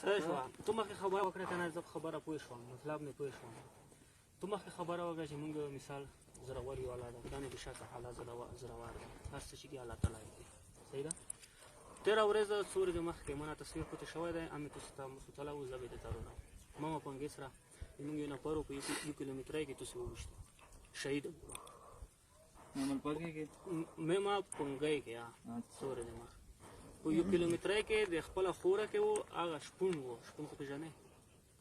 صحیح شو ته مخکې خبره وکړه که نه زه په خبره پوه شوم مطلب مې پوه شوم ته مخکې خبره وکړه چې مونږ مثال زورور یو الله ده دا نه بېشکه الله زورور ده هر څه چې دي الله تعالی یې صحیح ده تېره ورځ څو ورځې مخکې مانه تصویر پورته شوی دی امې تاسو ته مسوتله و زه به درته روڼوم ما پنګې سره زموږ یو نفر و په یو کیلومترۍ کې تاسو وویشتو شهید ما پنګۍ کې څو ورځې مخکې په یو کیلومترۍ کې د خپله خوره کې و هغه شپون و شپون خو پېژنې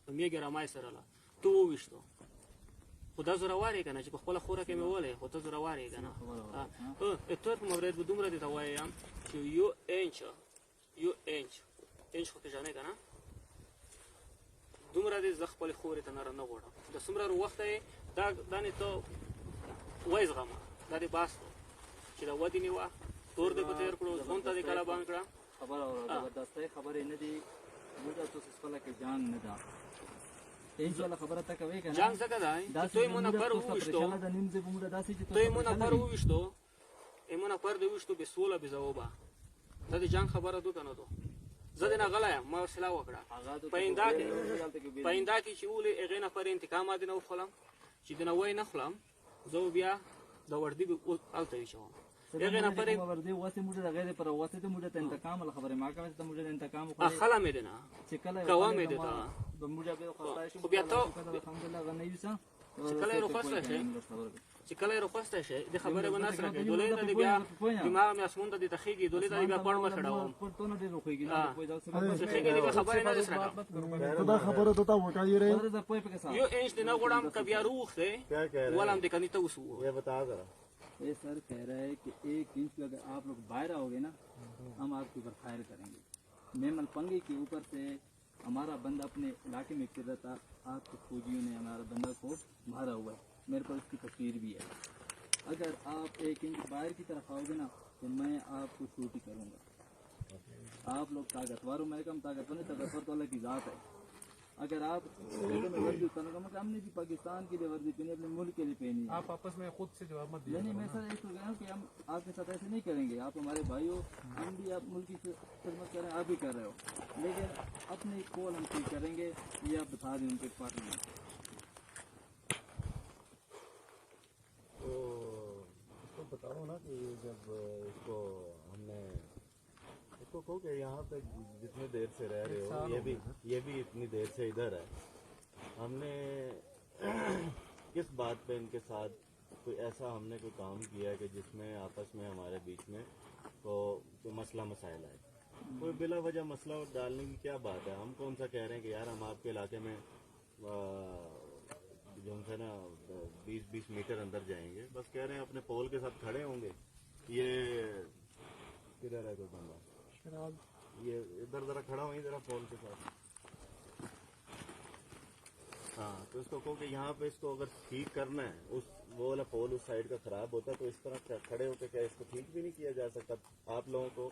په مېږې رمای سره له ته وویشتو خو دا زورور یې که نه چې په خپله خوره کې مې وولی خو ته زورور یې که نه اتور په مورد به دومره دې ته وایم چې یو انچ خو پېژنې که نه دومره دې زه خپلې خورې ته نه غواړم د څومره وخته یې دا نه ته وایي زغمه دا دې باس دی چې دا ودې نیوه تور دې په تېر کړو ځون ته دې کله بند کړه خبره زبردستۍ خبرې نه دي موږ تاسو خپله کې جنګ نه ده هیڅ والا خبره ته کوې که نه جنګ څنګه دی چې توی مو نفر وویشتو توی مو نفر وویشتو مو نفر دې وویشتو بې سوله بې ځوابه دا د جنګ خبره دو که نه دو زه دې نه غلی یم ما حوصله وکړه په اینده کې چې ولې هغې نفر انتقام دې نه وخورم چې د نه وی نه خورم زه بیا د وردي به هلته ویشوم هغې نفر وردی واسې موږ د غیر پر واسې ته موږ ته انتقام ولا خبرې ما کوي ته موږ د انتقام خلا مې دې نه چې کله کوه مې دې ته موږ به خدای شو خو بیا ته الحمدلله غنی یوسه چې کله یې رخصته شي چې کله یې رخصته شي د خبرې به نه سره کوي دولې ته دې بیا دماغ مې اسمون ته دې تخېږي دولې ته دې بیا پړ مه چړوم پړتونه دې روخېږي چې خېږي دې بیا خبرې نه سره तो दा खबर तो ता उठा ही रहे یو انچ دې نه غواړم که بیا روغ دی ولم دې کني ته وسو ये बता जरा ये सर कह रहा है कि 1 इंच अगर आप लोग बाहर आओगे ना हम आपके ऊपर फायर करेंगे मेमन पंगे के ऊपर से हमारा बंदा अपने इलाके में फिर रहा था आपके फौजियों ने हमारा बंदा को मारा हुआ है मेरे पास उसकी तस्वीर भी है अगर आप 1 इंच बाहर की तरफ आओगे ना तो मैं आपको शूट ही करूँगा आप लोग ताकतवर हो मैं कम ताकतवर नहीं ताकतवर तो अल्लाह की ज़ात है अगर आप वर्दी उतारना हमने भी पाकिस्तान के लिए वर्दी पहनी अपने मुल्क के लिए पहनी आप आपस में खुद से जवाब मत नहीं मैं सर इसको कह रहा हूँ कि हम आपके साथ ऐसे नहीं करेंगे आप हमारे भाई हो हम भी आप मुल्क की खिदमत कर रहे हैं आप भी कर रहे हो लेकिन अपने कॉल हम ठीक करेंगे ये आप बता दें उनके पार्टी में तो इसको बताओ ना कि जब इसको हमने इसको कहो कि यहाँ पे जितनी देर से रह रहे हो ये भी इतनी देर से इधर है हमने किस बात पे इनके साथ कोई ऐसा हमने कोई काम किया कि जिसमें आपस में हमारे बीच में तो मसला मसाइल आए कोई बिला वजह मसला डालने की क्या बात है हम कौन सा कह रहे हैं कि यार हम आपके इलाके में जो है ना 20-20 मीटर अंदर जाएंगे बस कह रहे हैं अपने पोल के साथ खड़े होंगे ये किधर है कोई बंदा ये इधर जरा खड़ा हुई जरा पोल के साथ हाँ तो इसको कहो कि यहाँ पे इसको अगर ठीक करना है उस वो वाला पोल उस साइड का खराब होता है तो इस तरह खड़े होकर क्या इसको ठीक भी नहीं किया जा सकता आप लोगों को